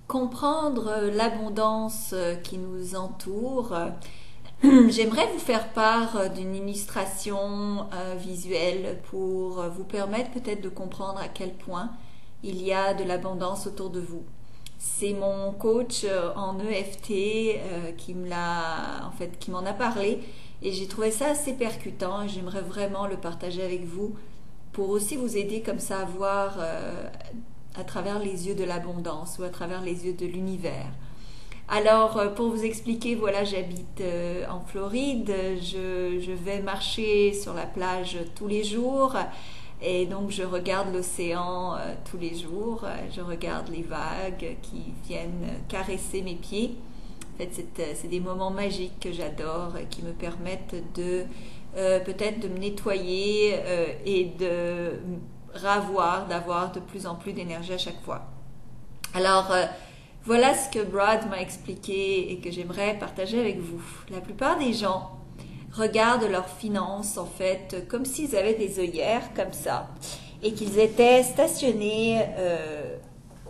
comprendre l'abondance qui nous entoure, j'aimerais vous faire part d'une illustration visuelle pour vous permettre peut-être de comprendre à quel point il y a de l'abondance autour de vous. C'est mon coach en EFT qui m'en a parlé et j'ai trouvé ça assez percutant et j'aimerais vraiment le partager avec vous pour aussi vous aider comme ça à voir à travers les yeux de l'abondance ou à travers les yeux de l'univers. Alors, pour vous expliquer, voilà, j'habite en Floride, je vais marcher sur la plage tous les jours et donc je regarde l'océan tous les jours, je regarde les vagues qui viennent caresser mes pieds. En fait, c'est des moments magiques que j'adore, qui me permettent de peut-être de me nettoyer et d'avoir de plus en plus d'énergie à chaque fois. Alors, voilà ce que Brad m'a expliqué et que j'aimerais partager avec vous. La plupart des gens regardent leurs finances en fait comme s'ils avaient des œillères comme ça et qu'ils étaient stationnés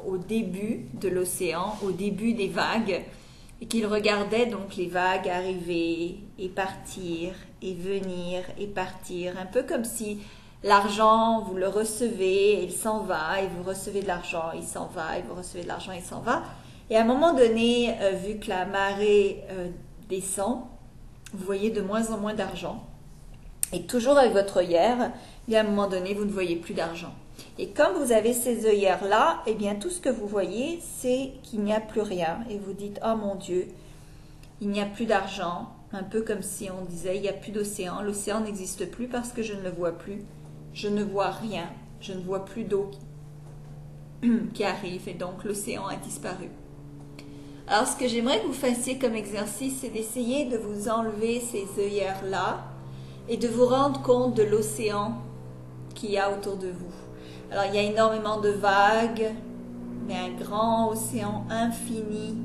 au début de l'océan, au début des vagues et qu'ils regardaient donc les vagues arriver et partir et venir et partir, un peu comme si l'argent, vous le recevez, il s'en va, et vous recevez de l'argent, il s'en va, et vous recevez de l'argent, il s'en va. Et à un moment donné, vu que la marée descend, vous voyez de moins en moins d'argent. Et toujours avec votre œillère, et à un moment donné, vous ne voyez plus d'argent. Et comme vous avez ces œillères-là, eh bien tout ce que vous voyez, c'est qu'il n'y a plus rien. Et vous dites, oh mon Dieu, il n'y a plus d'argent. Un peu comme si on disait, il n'y a plus d'océan. L'océan n'existe plus parce que je ne le vois plus. Je ne vois rien. Je ne vois plus d'eau qui arrive. Et donc l'océan a disparu. Alors ce que j'aimerais que vous fassiez comme exercice, c'est d'essayer de vous enlever ces œillères-là et de vous rendre compte de l'océan qu'il y a autour de vous. Alors il y a énormément de vagues, mais un grand océan infini,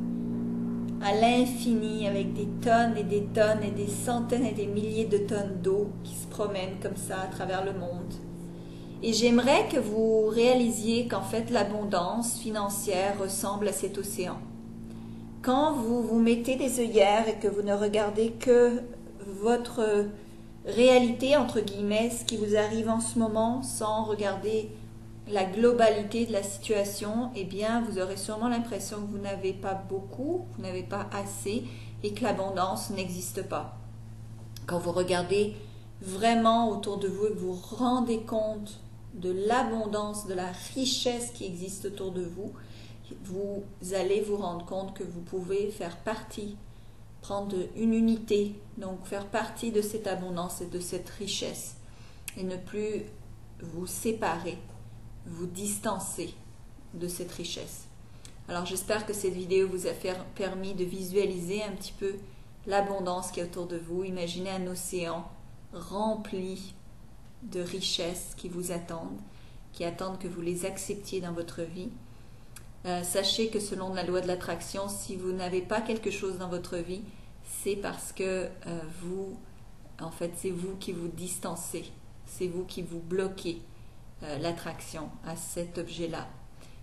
à l'infini, avec des tonnes et des tonnes et des centaines et des milliers de tonnes d'eau qui se promènent comme ça à travers le monde. Et j'aimerais que vous réalisiez qu'en fait l'abondance financière ressemble à cet océan. Quand vous vous mettez des œillères et que vous ne regardez que votre réalité, entre guillemets, ce qui vous arrive en ce moment, sans regarder la globalité de la situation, eh bien, vous aurez sûrement l'impression que vous n'avez pas beaucoup, vous n'avez pas assez et que l'abondance n'existe pas. Quand vous regardez vraiment autour de vous et que vous vous rendez compte de l'abondance, de la richesse qui existe autour de vous, vous allez vous rendre compte que vous pouvez faire partie, prendre une unité, donc faire partie de cette abondance et de cette richesse et ne plus vous séparer, vous distancer de cette richesse. Alors j'espère que cette vidéo vous a permis de visualiser un petit peu l'abondance qui est autour de vous. Imaginez un océan rempli de richesses qui vous attendent, qui attendent que vous les acceptiez dans votre vie. Sachez que selon la loi de l'attraction, si vous n'avez pas quelque chose dans votre vie, c'est parce que c'est vous qui vous distancez, c'est vous qui vous bloquez l'attraction à cet objet-là.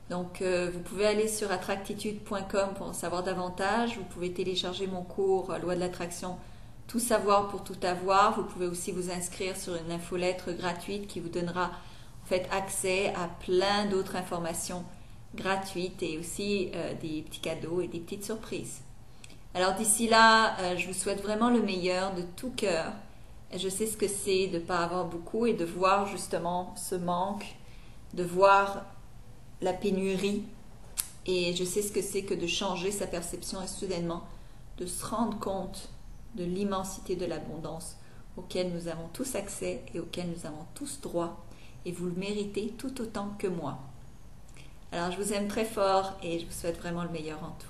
Donc, vous pouvez aller sur attractitude.com pour en savoir davantage. Vous pouvez télécharger mon cours Loi de l'attraction, tout savoir pour tout avoir. Vous pouvez aussi vous inscrire sur une infolettre gratuite qui vous donnera en fait accès à plein d'autres informations gratuites et aussi des petits cadeaux et des petites surprises. Alors d'ici là, je vous souhaite vraiment le meilleur de tout cœur. Je sais ce que c'est de ne pas avoir beaucoup et de voir justement ce manque, de voir la pénurie. Et je sais ce que c'est que de changer sa perception et soudainement de se rendre compte de l'immensité de l'abondance auquel nous avons tous accès et auquel nous avons tous droit. Et vous le méritez tout autant que moi. Alors je vous aime très fort et je vous souhaite vraiment le meilleur en tout.